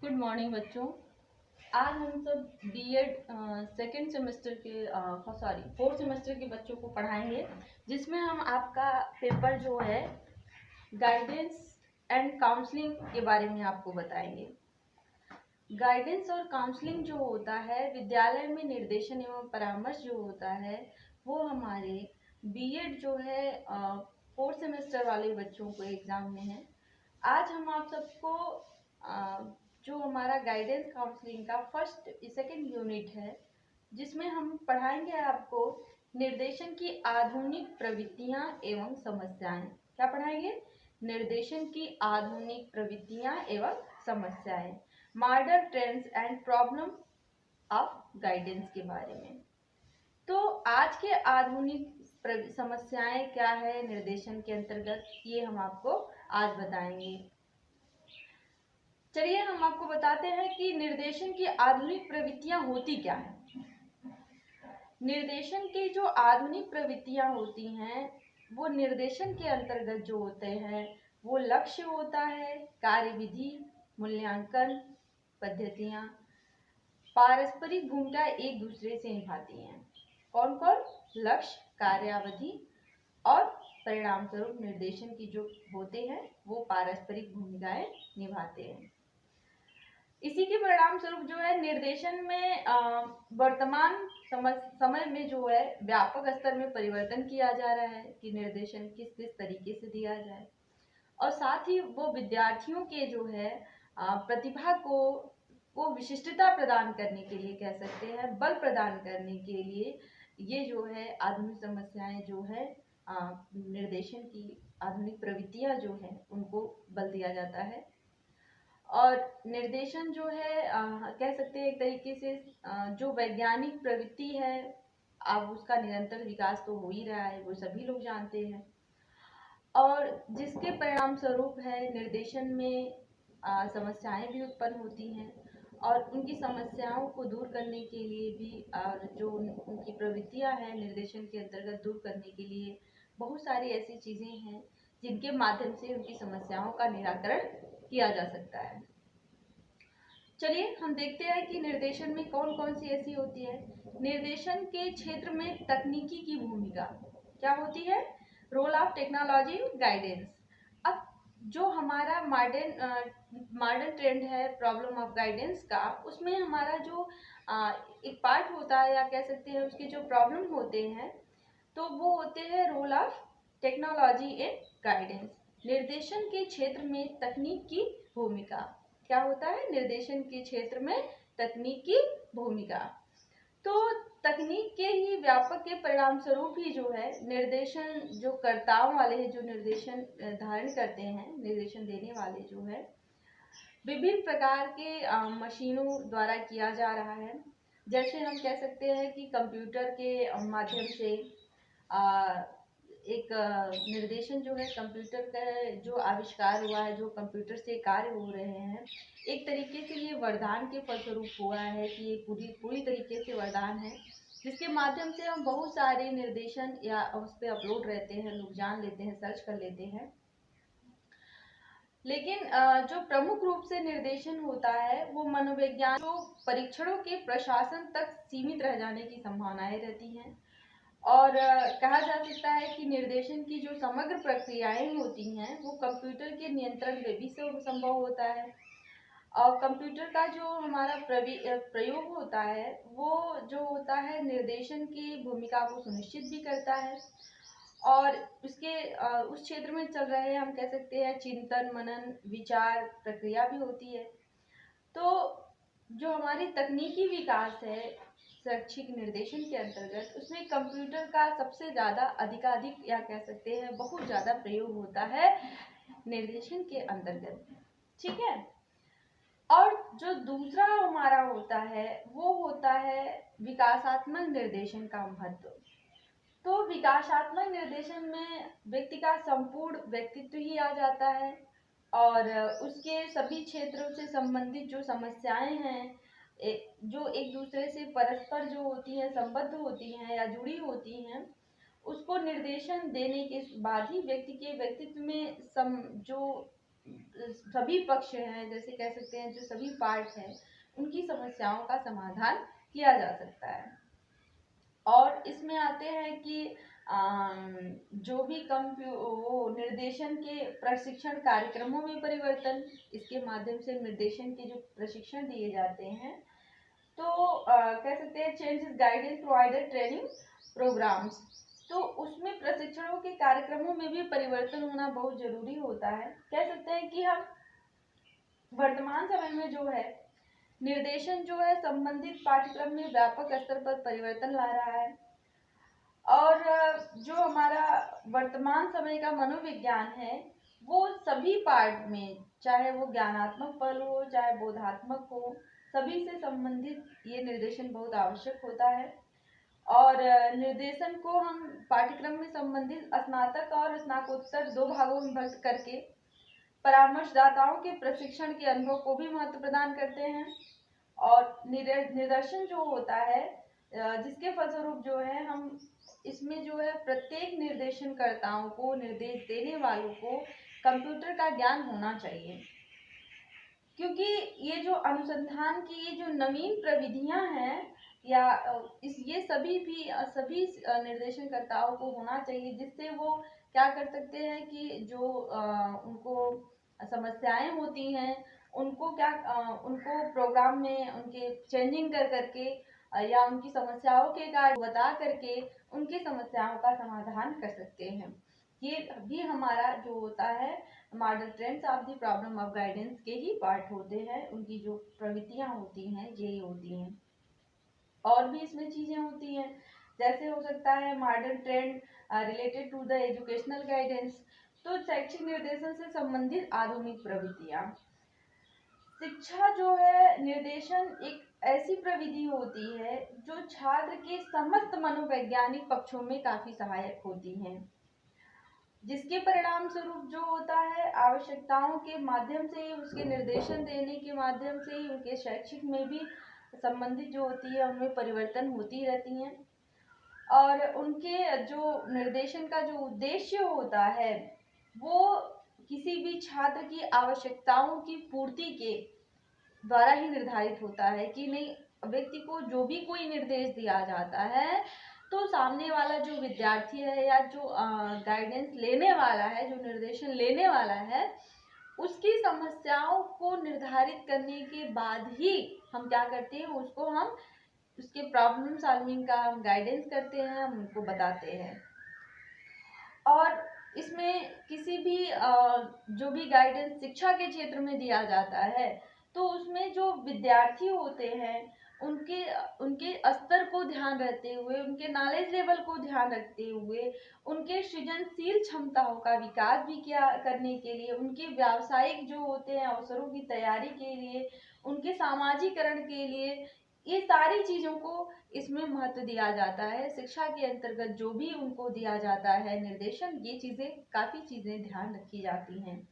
Good morning बच्चों। आज हम सब बीएड सेकेंड सेमेस्टर के फोर्थ सेमेस्टर के बच्चों को पढ़ाएंगे, जिसमें हम आपका पेपर जो है गाइडेंस एंड काउंसलिंग के बारे में आपको बताएंगे। गाइडेंस और काउंसलिंग जो होता है, विद्यालय में निर्देशन एवं परामर्श जो होता है, वो हमारे बीएड जो है फोर्थ सेमेस्टर वाले बच्चों को एग्जाम में है। आज हम आप सबको जो हमारा गाइडेंस काउंसलिंग का फर्स्ट सेकेंड यूनिट है, जिसमें हम पढ़ाएंगे आपको निर्देशन की आधुनिक प्रवृत्तियां एवं समस्याएं। क्या पढ़ाएंगे? निर्देशन की आधुनिक प्रवृत्तियां एवं समस्याएं, modern trends and problem of guidance के बारे में। तो आज के आधुनिक समस्याएं क्या है निर्देशन के अंतर्गत, ये हम आपको आज बताएंगे। चलिए हम आपको बताते हैं कि निर्देशन की आधुनिक प्रवृत्तियां होती क्या है। निर्देशन की जो आधुनिक प्रवृत्तियां होती हैं, वो निर्देशन के अंतर्गत जो होते हैं, वो लक्ष्य होता है, कार्यविधि, मूल्यांकन पद्धतियां, पारस्परिक भूमिका एक दूसरे से निभाती हैं। कौन कौन? लक्ष्य, कार्यावधि और परिणाम स्वरूप निर्देशन की जो होते हैं, वो पारस्परिक भूमिकाएं निभाते हैं। इसी के परिणाम स्वरूप जो है निर्देशन में वर्तमान समय में जो है व्यापक स्तर में परिवर्तन किया जा रहा है कि निर्देशन किस किस तरीके से दिया जाए, और साथ ही वो विद्यार्थियों के जो है प्रतिभा को विशिष्टता प्रदान करने के लिए, कह सकते हैं बल प्रदान करने के लिए, ये जो है आधुनिक समस्याएं जो है निर्देशन की आधुनिक प्रवृत्तियां जो है उनको बल दिया जाता है। और निर्देशन जो है कह सकते हैं एक तरीके से जो वैज्ञानिक प्रवृत्ति है, अब उसका निरंतर विकास तो हो ही रहा है, वो सभी लोग जानते हैं, और जिसके परिणाम स्वरूप है निर्देशन में समस्याएं भी उत्पन्न होती हैं, और उनकी समस्याओं को दूर करने के लिए भी और जो उनकी प्रवृत्तियां हैं निर्देशन के अंतर्गत दूर करने के लिए बहुत सारी ऐसी चीज़ें हैं जिनके माध्यम से उनकी समस्याओं का निराकरण किया जा सकता है। चलिए हम देखते हैं कि निर्देशन में कौन कौन सी ऐसी होती है। निर्देशन के क्षेत्र में तकनीकी की भूमिका क्या होती है? Role of technology guidance. अब जो हमारा मॉडर्न ट्रेंड है प्रॉब्लम ऑफ गाइडेंस का, उसमें हमारा जो एक पार्ट होता है, या कह सकते हैं उसके जो प्रॉब्लम होते हैं, तो वो होते हैं role of technology in guidance. निर्देशन के क्षेत्र में तकनीक की भूमिका क्या होता है? निर्देशन के क्षेत्र में तकनीक की भूमिका। तो तकनीक के ही व्यापक के परिणाम स्वरूप ही जो है निर्देशन जो कर्ताओं वाले हैं, जो निर्देशन धारण करते हैं, निर्देशन देने वाले जो है, विभिन्न प्रकार के मशीनों द्वारा किया जा रहा है। जैसे हम कह सकते हैं कि कंप्यूटर के माध्यम से एक निर्देशन जो है, कंप्यूटर का जो आविष्कार हुआ है, जो कंप्यूटर से कार्य हो रहे हैं, एक तरीके से ये वरदान के फलस्वरूप हुआ है कि ये पूरी तरीके से वरदान है, जिसके माध्यम से हम बहुत सारे निर्देशन या उस पर अपलोड रहते हैं, लोग जान लेते हैं, सर्च कर लेते हैं। लेकिन जो प्रमुख रूप से निर्देशन होता है, वो मनोविज्ञान जो परीक्षणों के प्रशासन तक सीमित रह जाने की संभावनाएं रहती हैं, और कहा जा सकता है कि निर्देशन की जो समग्र प्रक्रियाएं होती हैं, वो कंप्यूटर के नियंत्रण में भी संभव होता है। और कंप्यूटर का जो हमारा प्रयोग होता है, वो जो होता है निर्देशन की भूमिका को सुनिश्चित भी करता है, और उसके उस क्षेत्र में चल रहे हम कह सकते हैं चिंतन, मनन, विचार प्रक्रिया भी होती है। तो जो हमारी तकनीकी विकास है शैक्षिक निर्देशन के अंतर्गत, उसमें कंप्यूटर का सबसे ज़्यादा अधिकाधिक, या कह सकते हैं बहुत ज़्यादा प्रयोग होता है निर्देशन के अंतर्गत। ठीक है। और जो दूसरा हमारा होता है, वो होता है विकासात्मक निर्देशन का महत्व। तो विकासात्मक निर्देशन में व्यक्ति का संपूर्ण व्यक्तित्व ही आ जाता है, और उसके सभी क्षेत्रों से संबंधित जो समस्याएं हैं, जो एक दूसरे से परस्पर जो होती हैं, संबद्ध होती हैं या जुड़ी होती हैं, उसको निर्देशन देने के बाद ही व्यक्ति के व्यक्तित्व में जो सभी पक्ष हैं, जैसे कह सकते हैं जो सभी पार्ट हैं, उनकी समस्याओं का समाधान किया जा सकता है। और इसमें आते हैं कि जो भी वो निर्देशन के प्रशिक्षण कार्यक्रमों में परिवर्तन, इसके माध्यम से निर्देशन के जो प्रशिक्षण दिए जाते हैं, तो कह सकते हैं changes guidance provider training programmes, तो उसमें प्रशिक्षणों के कार्यक्रमों में भी परिवर्तन होना बहुत जरूरी होता है। कह सकते हैं कि हम वर्तमान समय में जो है निर्देशन जो है संबंधित पाठ्यक्रम में व्यापक स्तर पर परिवर्तन ला रहा है। और जो हमारा वर्तमान समय का मनोविज्ञान है, वो सभी पार्ट में, चाहे वो ज्ञानात्मक पल हो चाहे बोधात्मक हो, सभी से संबंधित ये निर्देशन बहुत आवश्यक होता है। और निर्देशन को हम पाठ्यक्रम में संबंधित स्नातक और स्नातकोत्तर 2 भागों में विभक्त करके परामर्शदाताओं के प्रशिक्षण के अनुभव को भी महत्व प्रदान करते हैं। और निर्देशन जो होता है, जिसके फलस्वरूप जो है हम इसमें जो है प्रत्येक निर्देशनकर्ताओं को, निर्देश देने वालों को कंप्यूटर का ज्ञान होना चाहिए, क्योंकि ये जो अनुसंधान की ये जो नवीन प्रविधियां हैं या ये सभी निर्देशनकर्ताओं को होना चाहिए, जिससे वो क्या कर सकते हैं कि जो उनको समस्याएं होती हैं उनको प्रोग्राम में उनके चेंजिंग कर करके या उनकी समस्याओं के कारण बता करके उनकी समस्याओं का समाधान कर सकते हैं। ये भी हमारा जो होता है model trends of the problem of guidance के ही पार्ट होते हैं। उनकी जो प्रवृत्तियां होती हैं यही होती हैं। और भी इसमें चीजें होती हैं, जैसे हो सकता है modern trend related to the educational guidance, तो शैक्षिक निर्देशन से संबंधित आधुनिक प्रवृत्तियां। शिक्षा जो है निर्देशन एक ऐसी प्रविधि होती है जो छात्र के समस्त मनोवैज्ञानिक पक्षों में काफी सहायक होती हैं, जिसके परिणाम स्वरूप जो होता है आवश्यकताओं के माध्यम से ही, उसके निर्देशन देने के माध्यम से ही उनके शैक्षिक में भी संबंधित जो होती है उनमें परिवर्तन होती रहती हैं। और उनके जो निर्देशन का जो उद्देश्य होता है वो किसी भी छात्र की आवश्यकताओं की पूर्ति के द्वारा ही निर्धारित होता है कि नहीं, व्यक्ति को जो भी कोई निर्देश दिया जाता है तो सामने वाला जो विद्यार्थी है या जो गाइडेंस लेने वाला है, जो निर्देशन लेने वाला है, उसकी समस्याओं को निर्धारित करने के बाद ही हम क्या करते हैं, हम उसके प्रॉब्लम सॉल्विंग का हम गाइडेंस करते हैं, हम उनको बताते हैं। और इसमें किसी भी जो भी गाइडेंस शिक्षा के क्षेत्र में दिया जाता है तो उसमें जो विद्यार्थी होते हैं उनके स्तर को ध्यान रखते हुए, उनके नॉलेज लेवल को ध्यान रखते हुए, उनके सृजनशील क्षमताओं का विकास भी करने के लिए, उनके व्यावसायिक जो होते हैं अवसरों की तैयारी के लिए, उनके सामाजिकरण के लिए, ये सारी चीज़ों को इसमें महत्व दिया जाता है। शिक्षा के अंतर्गत जो भी उनको दिया जाता है निर्देशन, ये काफ़ी चीज़ें ध्यान रखी जाती हैं।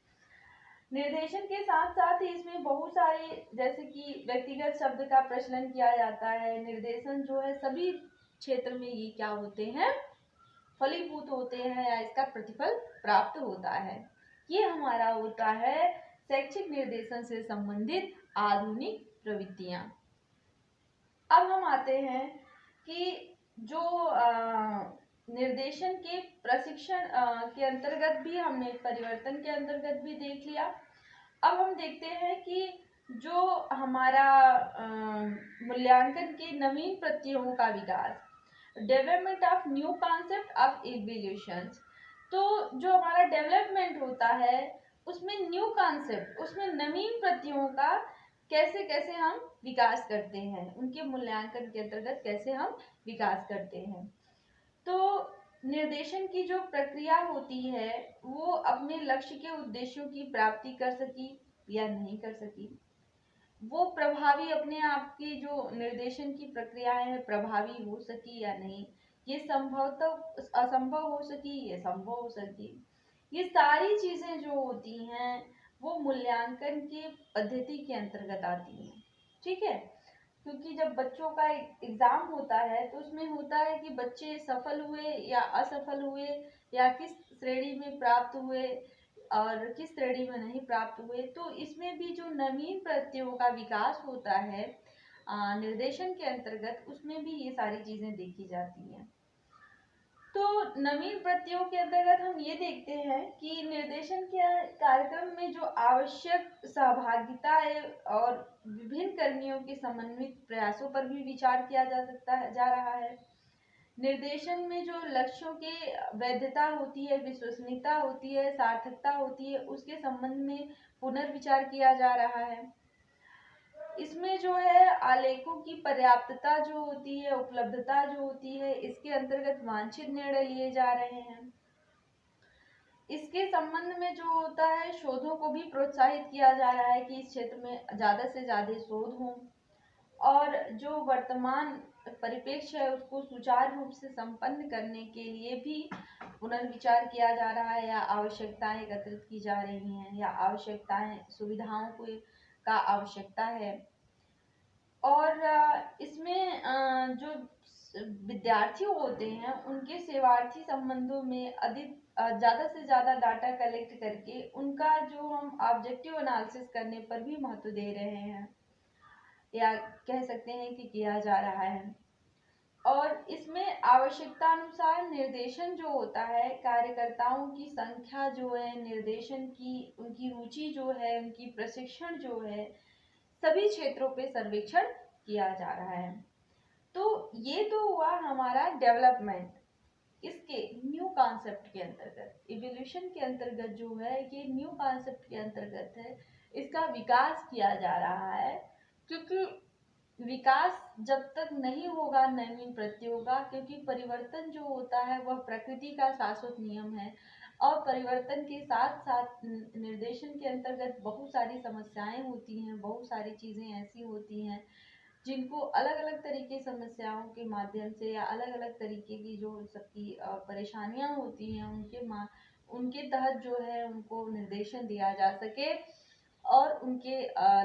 निर्देशन के साथ साथ ही इसमें बहुत सारे, जैसे कि व्यक्तिगत शब्द का प्रचलन किया जाता है। निर्देशन जो है सभी क्षेत्र में ये क्या होते हैं, फलीभूत होते हैं या इसका प्रतिफल प्राप्त होता है। ये हमारा होता है शैक्षिक निर्देशन से संबंधित आधुनिक प्रवृत्तियां। अब हम आते हैं कि जो निर्देशन के प्रशिक्षण के अंतर्गत भी हमने परिवर्तन के अंतर्गत भी देख लिया। अब हम देखते हैं कि जो हमारा मूल्यांकन के नवीन प्रत्ययों का विकास, development of new concept of evaluation, तो जो हमारा डेवलपमेंट होता है उसमें न्यू कॉन्सेप्ट, उसमें नवीन प्रत्ययों का कैसे कैसे हम विकास करते हैं, उनके मूल्यांकन के अंतर्गत कैसे हम विकास करते हैं। तो निर्देशन की जो प्रक्रिया होती है वो अपने लक्ष्य के उद्देश्यों की प्राप्ति कर सकी या नहीं कर सकी, वो प्रभावी, अपने आप की जो निर्देशन की प्रक्रियाएं हैं प्रभावी हो सकी या नहीं, ये संभवतः असंभव हो सकी, ये संभव हो सकी। ये सारी चीजें जो होती हैं वो मूल्यांकन की पद्धति के अंतर्गत आती हैं। ठीक है, क्योंकि जब बच्चों का एग्जाम होता है तो उसमें होता है कि बच्चे सफल हुए या असफल हुए या किस श्रेणी में प्राप्त हुए, और किस श्रेणी में नहीं प्राप्त हुए। तो इसमें भी जो नवीन प्रत्ययों का विकास होता है निर्देशन के अंतर्गत, उसमें भी ये सारी चीजें देखी जाती हैं। तो नवीन प्रत्ययों के अंतर्गत हम ये देखते हैं कि निर्देशन के कार्यक्रम में जो आवश्यक सहभागिता है और विभिन्न कर्मियों के समन्वित प्रयासों पर भी विचार किया जा रहा है। निर्देशन में जो लक्ष्यों की वैधता होती है, विश्वसनीयता होती है, सार्थकता होती है, उसके संबंध में पुनर्विचार किया जा रहा है। इसमें जो है आलेखों की पर्याप्तता जो होती है, उपलब्धता जो होती है, इसके अंतर्गत वांछित निर्णय लिए जा रहे हैं। इसके संबंध में जो होता है शोधों को भी प्रोत्साहित किया जा रहा है कि इस क्षेत्र में ज़्यादा से ज़्यादा शोध हों, और जो वर्तमान परिप्रेक्ष्य है उसको सुचारू रूप से संपन्न करने के लिए भी पुनर्विचार किया जा रहा है, या आवश्यकताएं एकत्रित की जा रही हैं, या आवश्यकताएं सुविधाओं को का आवश्यकता है। और इसमें जो विद्यार्थी होते हैं उनके सेवार्थी संबंधों में अधिक ज़्यादा से ज़्यादा डाटा कलेक्ट करके उनका जो हम ऑब्जेक्टिव एनालिसिस करने पर भी महत्व दे रहे हैं, या कह सकते हैं कि किया जा रहा है। और इसमें आवश्यकता अनुसार निर्देशन जो होता है, कार्यकर्ताओं की संख्या जो है, निर्देशन की उनकी रुचि जो है, उनकी प्रशिक्षण जो है, सभी क्षेत्रों पे सर्वेक्षण किया जा रहा है। तो ये तो हुआ हमारा डेवलपमेंट। इसके न्यू कॉन्सेप्ट के अंतर्गत, इवोल्यूशन के अंतर्गत जो है, ये न्यू कॉन्सेप्ट के अंतर्गत है, इसका विकास किया जा रहा है। क्योंकि विकास जब तक नहीं होगा नवीन प्रत्ययों का, क्योंकि परिवर्तन जो होता है वह प्रकृति का शाश्वत नियम है, और परिवर्तन के साथ साथ निर्देशन के अंतर्गत बहुत सारी समस्याएं होती हैं, बहुत सारी चीज़ें ऐसी होती हैं जिनको अलग अलग तरीके समस्याओं के माध्यम से, या अलग अलग तरीके की जो सबकी परेशानियां होती हैं उनके तहत जो है उनको निर्देशन दिया जा सके, और उनके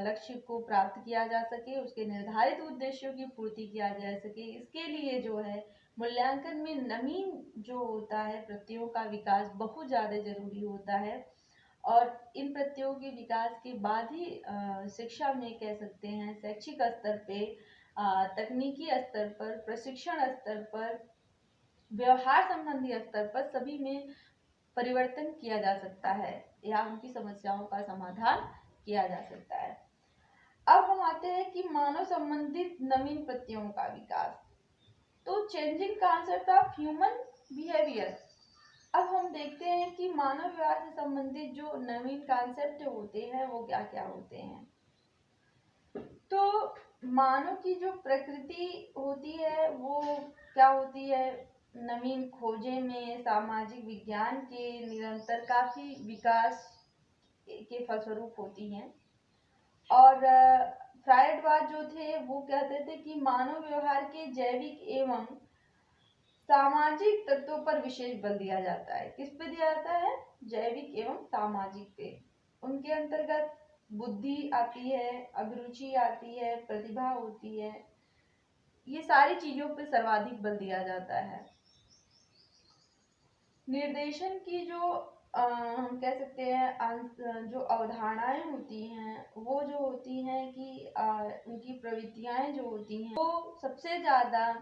लक्ष्य को प्राप्त किया जा सके, उसके निर्धारित उद्देश्यों की पूर्ति किया जा सके। इसके लिए जो है मूल्यांकन में नवीन जो होता है प्रत्ययों का विकास बहुत ज़्यादा जरूरी होता है। और इन प्रत्ययों के विकास के बाद ही शिक्षा में कह सकते हैं शैक्षिक स्तर पे, तकनीकी स्तर पर, प्रशिक्षण स्तर पर, व्यवहार संबंधी स्तर पर सभी में परिवर्तन किया जा सकता है, या उनकी समस्याओं का समाधान किया जा सकता है। अब हम आते हैं कि मानव संबंधित नवीन प्रत्ययों का विकास। तो changing concept of human behaviour. अब हम देखते हैं कि मानव व्यवहार से संबंधित जो नवीन कॉन्सेप्ट होते हैं वो क्या क्या होते हैं। तो मानव की जो प्रकृति होती है वो क्या होती है, नवीन खोजें में सामाजिक विज्ञान के निरंतर काफी विकास के फलस्वरूप होती हैं। और फ्रायडवाद जो थे वो कहते थे कि मानव व्यवहार के जैविक एवं सामाजिक तत्वों पर विशेष बल दिया जाता है। किस पे दिया जाता है? जैविक एवं सामाजिक पे। उनके अंतर्गत बुद्धि आती है, अभिरुचि आती है, प्रतिभा होती है, ये सारी चीजों पे सर्वाधिक बल दिया जाता है। निर्देशन की जो हम कह सकते हैं जो अवधारणाएं होती हैं वो जो होती हैं कि उनकी प्रवृत्तियां जो होती हैं वो सबसे ज़्यादा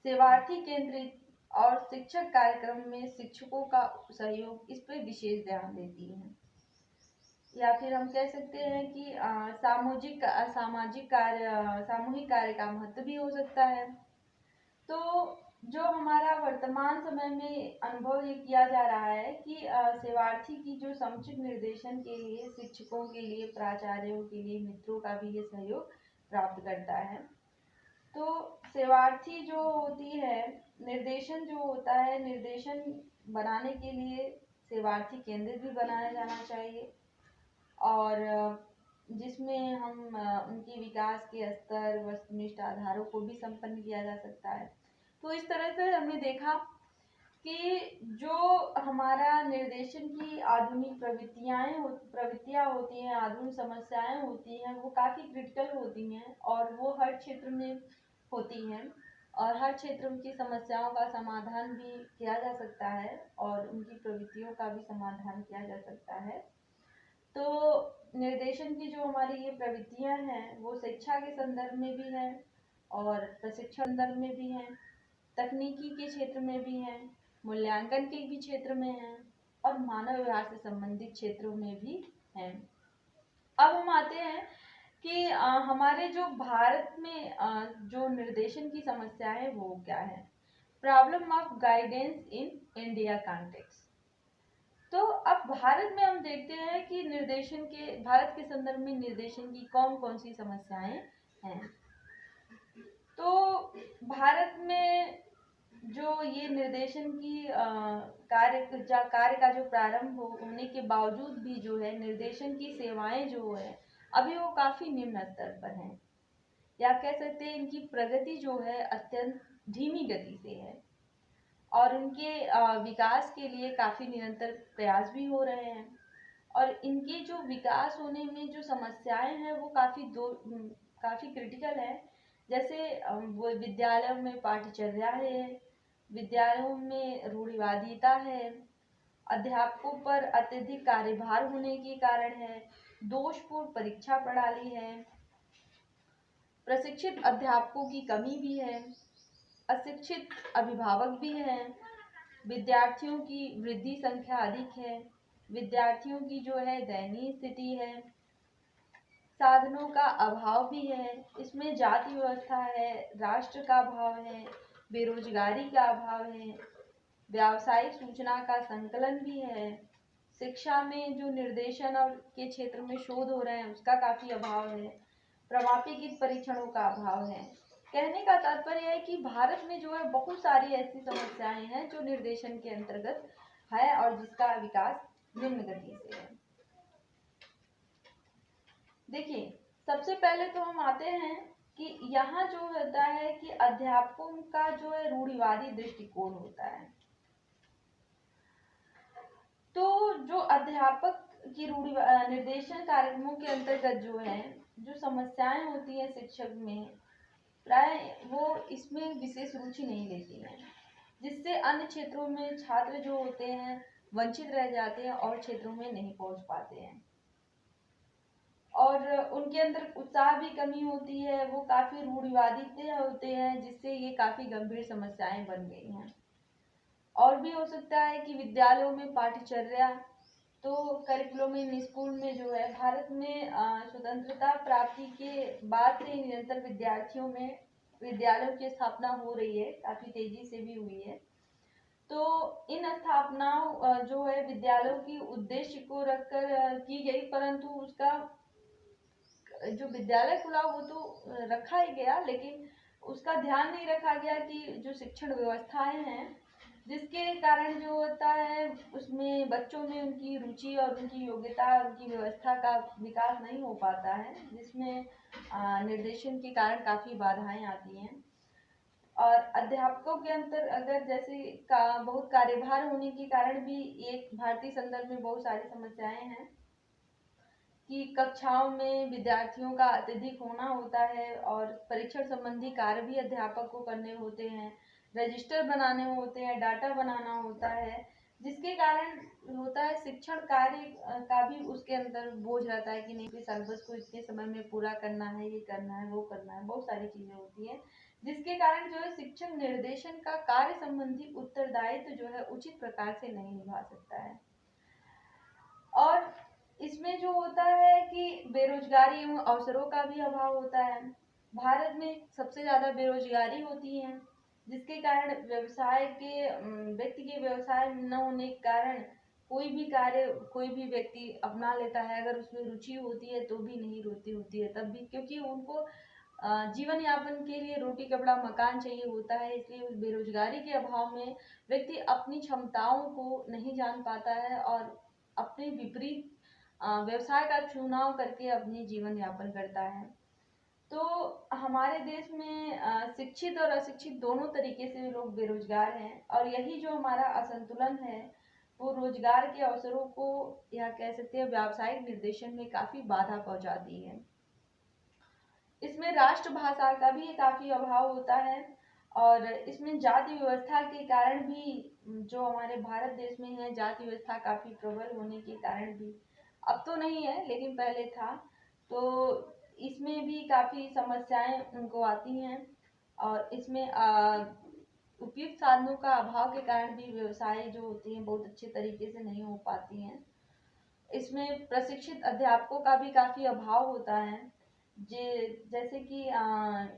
सेवार्थी केंद्रित और शिक्षक कार्यक्रम में शिक्षकों का सहयोग इस पर विशेष ध्यान देती हैं। या फिर हम कह सकते हैं कि सामाजिक कार्य का महत्व भी हो सकता है। तो जो हमारा वर्तमान समय में अनुभव ये किया जा रहा है कि सेवार्थी की जो समुचित निर्देशन के लिए शिक्षकों के लिए, प्राचार्यों के लिए, मित्रों का भी ये सहयोग प्राप्त करता है। तो सेवार्थी जो होती है, निर्देशन जो होता है, निर्देशन बनाने के लिए सेवार्थी केंद्र भी बनाया जाना चाहिए, और जिसमें हम उनके विकास के स्तर, वस्तुनिष्ठ आधारों को भी संपन्न किया जा सकता है। तो इस तरह से हमने देखा कि जो हमारा निर्देशन की आधुनिक प्रवृत्तियां होती हैं, आधुनिक समस्याएं होती हैं, वो काफ़ी क्रिटिकल होती हैं और वो हर क्षेत्र में होती हैं। और हर क्षेत्र की समस्याओं का समाधान भी किया जा सकता है और उनकी प्रवृत्तियों का भी समाधान किया जा सकता है। तो निर्देशन की जो हमारी ये प्रवृत्तियां हैं वो शिक्षा के संदर्भ में भी है और प्रशिक्षण संदर्भ में भी हैं, तकनीकी के क्षेत्र में भी हैं, मूल्यांकन के भी क्षेत्र में हैं और मानव व्यवहार से संबंधित क्षेत्रों में भी हैं। अब हम आते हैं कि हमारे जो भारत में जो निर्देशन की समस्या है वो क्या है। Problem of guidance in India context. तो अब भारत में हम देखते हैं कि भारत के संदर्भ में निर्देशन की कौन कौन सी समस्याएं हैं। तो भारत में जो ये निर्देशन की कार्य का जो प्रारंभ होने के बावजूद भी जो है निर्देशन की सेवाएं जो है अभी वो काफी निम्न स्तर पर हैं, या कह सकते हैं इनकी प्रगति जो है अत्यंत धीमी गति से है और उनके विकास के लिए काफी निरंतर प्रयास भी हो रहे हैं। और इनके जो विकास होने में जो समस्याएं हैं वो काफी क्रिटिकल है। जैसे वो विद्यालयों में पाठ्यचर्या है, विद्यालयों में रूढ़िवादिता है, अध्यापकों पर अत्यधिक कार्यभार होने के कारण है, दोषपूर्ण परीक्षा प्रणाली है, प्रशिक्षित अध्यापकों की कमी भी है, अशिक्षित अभिभावक भी हैं, विद्यार्थियों की वृद्धि संख्या अधिक है, विद्यार्थियों की जो है दयनीय स्थिति है, साधनों का अभाव भी है, इसमें जाति व्यवस्था है, राष्ट्र का अभाव है, बेरोजगारी का अभाव है, व्यावसायिक सूचना का संकलन भी है, शिक्षा में जो निर्देशन और के क्षेत्र में शोध हो रहे हैं उसका काफी अभाव है, प्रमाणीकृत परीक्षणों का अभाव है। कहने का तात्पर्य है कि भारत में जो है बहुत सारी ऐसी समस्याएं हैं जो निर्देशन के अंतर्गत है और जिसका विकास निम्न गति से है। देखिए, सबसे पहले तो हम आते हैं कि यहाँ जो होता है कि अध्यापकों का जो है रूढ़िवादी दृष्टिकोण होता है। तो जो अध्यापक की निर्देशन कार्यक्रमों के अंतर्गत जो है जो समस्याएं होती है शिक्षक में, प्राय वो इसमें विशेष रुचि नहीं लेती हैं, जिससे अन्य क्षेत्रों में छात्र जो होते हैं वंचित रह जाते हैं और क्षेत्रों में नहीं पहुंच पाते हैं और उनके अंदर उत्साह भी कमी होती है, वो काफी रूढ़िवादी होते हैं जिससे ये काफी गंभीर समस्याएं बन गई हैं। और भी हो सकता है कि विद्यालयों में पाठ्यचर्या, तो करिकुलम इन स्कूल में जो है भारत में स्वतंत्रता प्राप्ति के बाद से निरंतर विद्यालयों की स्थापना हो रही है, काफी तेजी से भी हुई है। तो इन स्थापनाओं जो है विद्यालयों की उद्देश्य को रखकर की गई, परंतु उसका जो विद्यालय खुला वो तो रखा ही गया, लेकिन उसका ध्यान नहीं रखा गया कि जो शिक्षण व्यवस्थाएं हैं जिसके कारण जो होता है उसमें बच्चों में उनकी रुचि और उनकी योग्यता और उनकी व्यवस्था का विकास नहीं हो पाता है, जिसमें निर्देशन के कारण काफ़ी बाधाएं आती हैं। और अध्यापकों के अंतर अगर जैसे बहुत कार्यभार होने के कारण भी एक भारतीय संदर्भ में बहुत सारी समस्याएं हैं कि कक्षाओं में विद्यार्थियों का अत्यधिक होना होता है और परीक्षण संबंधी कार्य भी अध्यापक को करने होते हैं, रजिस्टर बनाने होते हैं, डाटा बनाना होता है, जिसके कारण होता है शिक्षण कार्य का भी उसके अंदर बोझ रहता है कि नहीं सिलेबस को इतने समय में पूरा करना है, ये करना है, वो करना है, बहुत सारी चीजें होती हैं, जिसके कारण जो है शिक्षण निर्देशन का कार्य संबंधी उत्तरदायित्व जो है उचित प्रकार से नहीं निभा सकता है। और इसमें जो होता है कि बेरोजगारी एवं अवसरों का भी अभाव होता है। भारत में सबसे ज़्यादा बेरोजगारी होती है, जिसके कारण व्यक्ति के व्यवसाय न होने के कारण कोई भी कार्य कोई भी व्यक्ति अपना लेता है, अगर उसमें रुचि होती है तो भी नहीं होती है तब भी, क्योंकि उनको जीवन यापन के लिए रोटी कपड़ा मकान चाहिए होता है। इसलिए उस बेरोजगारी के अभाव में व्यक्ति अपनी क्षमताओं को नहीं जान पाता है और अपने विपरीत व्यवसाय का चुनाव करके अपनी जीवन यापन करता है। तो हमारे देश में शिक्षित और अशिक्षित दोनों तरीके से लोग बेरोजगार हैं और यही जो हमारा असंतुलन है वो रोजगार के अवसरों को या कह सकते हैं व्यावसायिक निर्देशन में काफी बाधा पहुंचाती है। इसमें राष्ट्रभाषा का भी काफी अभाव होता है और इसमें जाति व्यवस्था के कारण भी, जो हमारे भारत देश में है, जाति व्यवस्था काफ़ी प्रबल होने के कारण भी, अब तो नहीं है लेकिन पहले था, तो इसमें भी काफ़ी समस्याएं उनको आती हैं। और इसमें उपयुक्त साधनों का अभाव के कारण भी व्यवसाय जो होती हैं बहुत अच्छे तरीके से नहीं हो पाती हैं। इसमें प्रशिक्षित अध्यापकों का भी काफ़ी अभाव होता है। जैसे कि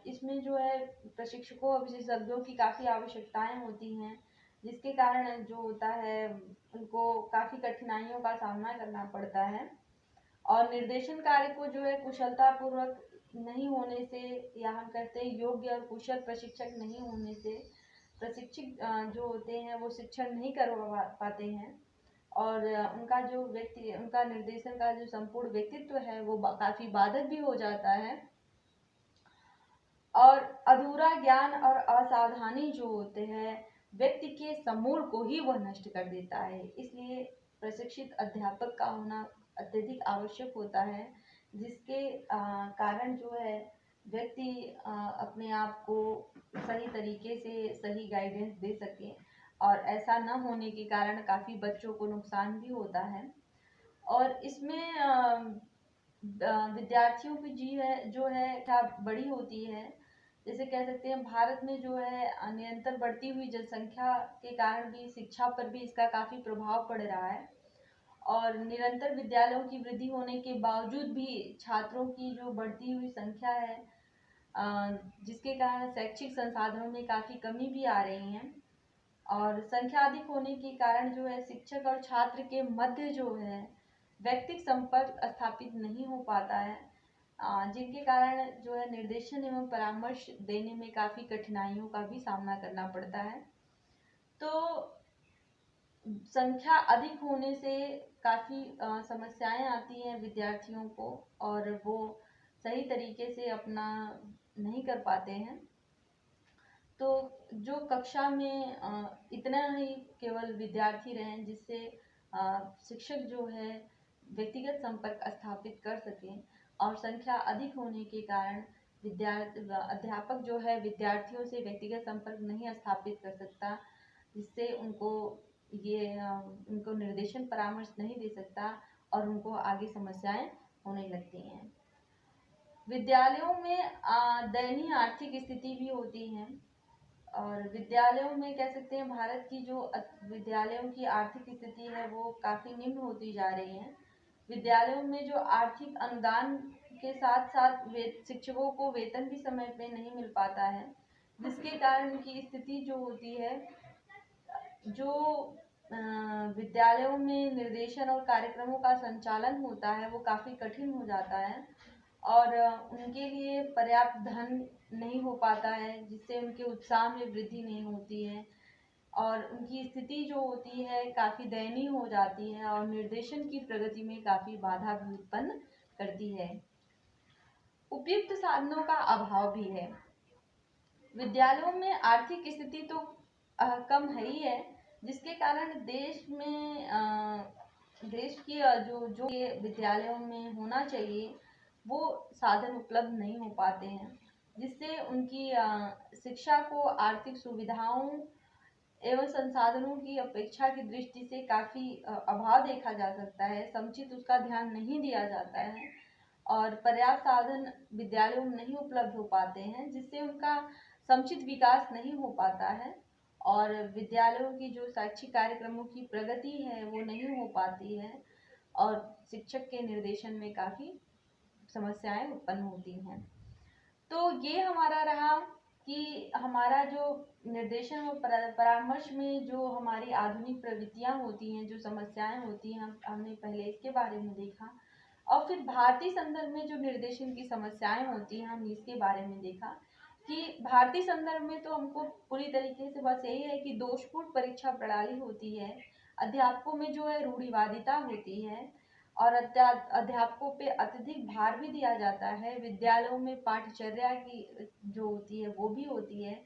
इसमें जो है प्रशिक्षकों और विशेषज्ञों की काफ़ी आवश्यकताएं होती हैं, जिसके कारण जो होता है उनको काफ़ी कठिनाइयों का सामना करना पड़ता है। और निर्देशन कार्य को जो है कुशलता पूर्वक नहीं होने से, या हम कहते हैं योग्य और कुशल प्रशिक्षक नहीं होने से, प्रशिक्षक जो होते हैं वो शिक्षण नहीं कर पाते हैं। और उनका निर्देशन का जो संपूर्ण व्यक्तित्व है वो काफ़ी बाधक भी हो जाता है। और अधूरा ज्ञान और असावधानी जो होते हैं व्यक्ति के समूल को ही वह नष्ट कर देता है। इसलिए प्रशिक्षित अध्यापक का होना अत्यधिक आवश्यक होता है, जिसके कारण जो है व्यक्ति अपने आप को सही तरीके से सही गाइडेंस दे सके। और ऐसा न होने के कारण काफ़ी बच्चों को नुकसान भी होता है। और इसमें विद्यार्थियों की जो है क्या बड़ी होती है। जैसे कह सकते हैं भारत में जो है निरंतर बढ़ती हुई जनसंख्या के कारण भी शिक्षा पर भी इसका काफ़ी प्रभाव पड़ रहा है। और निरंतर विद्यालयों की वृद्धि होने के बावजूद भी छात्रों की जो बढ़ती हुई संख्या है, जिसके कारण शैक्षिक संसाधनों में काफ़ी कमी भी आ रही है। और संख्या अधिक होने के कारण जो है शिक्षक और छात्र के मध्य जो है व्यक्तिगत संपर्क स्थापित नहीं हो पाता है, जिनके कारण जो है निर्देशन एवं परामर्श देने में काफ़ी कठिनाइयों का भी सामना करना पड़ता है। तो संख्या अधिक होने से काफ़ी समस्याएं आती हैं विद्यार्थियों को, और वो सही तरीके से अपना नहीं कर पाते हैं। तो जो कक्षा में इतना ही केवल विद्यार्थी रहें जिससे शिक्षक जो है व्यक्तिगत संपर्क स्थापित कर सकें, और संख्या अधिक होने के कारण अध्यापक जो है विद्यार्थियों से व्यक्तिगत संपर्क नहीं स्थापित कर सकता, जिससे उनको निर्देशन परामर्श नहीं दे सकता और उनको आगे समस्याएं होने लगती हैं। विद्यालयों में दयनीय आर्थिक स्थिति भी होती है। और विद्यालयों में कह सकते हैं भारत की जो विद्यालयों की आर्थिक स्थिति है वो काफ़ी निम्न होती जा रही है। विद्यालयों में जो आर्थिक अनुदान के साथ साथ शिक्षकों को वेतन भी समय पे नहीं मिल पाता है, जिसके कारण उनकी स्थिति जो होती है, जो विद्यालयों में निर्देशन और कार्यक्रमों का संचालन होता है वो काफ़ी कठिन हो जाता है। और उनके लिए पर्याप्त धन नहीं हो पाता है, जिससे उनके उत्साह में वृद्धि नहीं होती है, और उनकी स्थिति जो होती है काफ़ी दयनीय हो जाती है, और निर्देशन की प्रगति में काफ़ी बाधा भी उत्पन्न करती है। उपयुक्त साधनों का अभाव भी है। विद्यालयों में आर्थिक स्थिति तो कम है ही है, जिसके कारण देश की जो विद्यालयों में होना चाहिए वो साधन उपलब्ध नहीं हो पाते हैं, जिससे उनकी शिक्षा को आर्थिक सुविधाओं एवं संसाधनों की अपेक्षा की दृष्टि से काफ़ी अभाव देखा जा सकता है। समुचित उसका ध्यान नहीं दिया जाता है, और पर्याप्त साधन विद्यालयों में नहीं उपलब्ध हो पाते हैं, जिससे उनका समुचित विकास नहीं हो पाता है, और विद्यालयों की जो शैक्षिक कार्यक्रमों की प्रगति है वो नहीं हो पाती है, और शिक्षक के निर्देशन में काफ़ी समस्याएं उत्पन्न होती हैं। तो ये हमारा रहा कि हमारा जो निर्देशन और परामर्श में जो हमारी आधुनिक प्रवृत्तियां होती हैं, जो समस्याएं होती हैं, हमने पहले इसके बारे में देखा। और फिर भारतीय संदर्भ में जो निर्देशन की समस्याएं होती हैं हमने इसके बारे में देखा कि भारतीय संदर्भ में तो हमको पूरी तरीके से बस यही है कि दोषपूर्ण परीक्षा प्रणाली होती है, अध्यापकों में जो है रूढ़िवादिता होती है, और अध्यापकों पे अत्यधिक भार भी दिया जाता है। विद्यालयों में पाठचर्या की जो होती है वो भी होती है।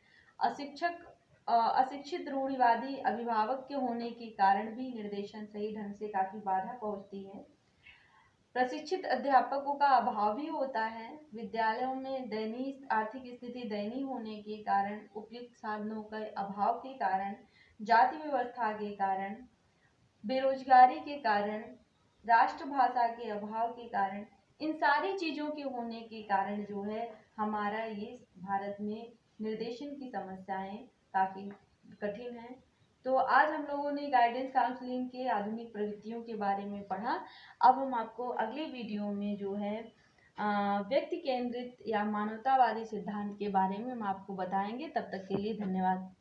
अशिक्षित रूढ़िवादी अभिभावक के होने के कारण भी निर्देशन सही ढंग से काफ़ी बाधा पहुंचती है। प्रशिक्षित अध्यापकों का अभाव भी होता है। विद्यालयों में दयनीय आर्थिक स्थिति दयनीय होने के कारण, उपयुक्त साधनों के अभाव के कारण, जाति व्यवस्था के कारण, बेरोजगारी के कारण, राष्ट्रभाषा के अभाव के कारण, इन सारी चीज़ों के होने के कारण जो है हमारा ये भारत में निर्देशन की समस्याएं काफ़ी कठिन है। तो आज हम लोगों ने गाइडेंस काउंसलिंग के आधुनिक प्रवृत्तियों के बारे में पढ़ा। अब हम आपको अगले वीडियो में जो है व्यक्ति केंद्रित या मानवतावादी सिद्धांत के बारे में हम आपको बताएंगे। तब तक के लिए धन्यवाद।